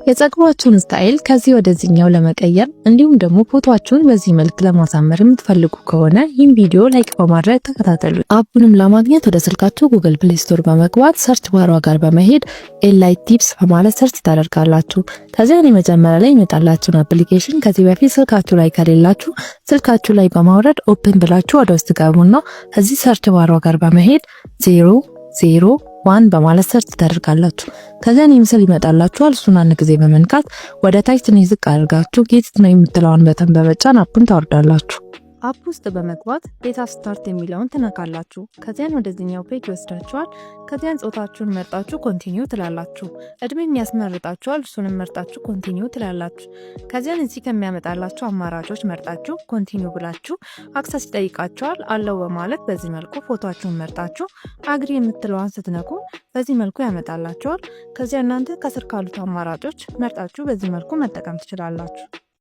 የፀጉራችሁን ስታይል ከዚህ ወደዚህኛው ለመቀየር እንዲሁም ደግሞ ፎቶአችሁን በዚህ መልክ ለማሳመር የምትፈልጉ ከሆነ ይህን ቪዲዮ ላይክ በማድረግ ተከታተሉ። አፑንም ለማግኘት ወደ ስልካችሁ ጉግል ፕሌይ ስቶር በመግባት ሰርች ባሯ ጋር በመሄድ ኤንላይት ቲፕስ በማለት ሰርች ታደርጋላችሁ። ከዚያ መጀመሪያ ላይ ይመጣላችሁን አፕሊኬሽን ከዚህ በፊት ስልካችሁ ላይ ከሌላችሁ ስልካችሁ ላይ በማውረድ ኦፕን ብላችሁ ወደ ውስጥ ገቡና እዚህ ሰርች ባሯ ጋር በመሄድ 001 በማለት ሰርች ታደርጋላችሁ። ከዚያ ምስል ይመጣላችኋል። እሱን አንድ ጊዜ በመንካት ወደ ታች ትንሽ ዝቅ አድርጋችሁ ጌት ነው የምትለውን በተን በመጫን አፑን ታወርዳላችሁ። አፕ ውስጥ በመግባት ዴታ ስታርት የሚለውን ትነካላችሁ። ከዚያን ወደዚህኛው ፔጅ ወስዳችኋል። ከዚያን ጾታችሁን መርጣችሁ ኮንቲኒው ትላላችሁ። እድሜም ያስመርጣችኋል። እሱንም መርጣችሁ ኮንቲኒው ትላላችሁ። ከዚያን እዚህ ከሚያመጣላችሁ አማራጮች መርጣችሁ ኮንቲኒው ብላችሁ አክሰስ ይጠይቃችኋል። አለው በማለት በዚህ መልኩ ፎቶአችሁን መርጣችሁ አግሪ የምትለዋን ስትነኩ በዚህ መልኩ ያመጣላችኋል። ከዚያ እናንተ ከስር ካሉት አማራጮች መርጣችሁ በዚህ መልኩ መጠቀም ትችላላችሁ።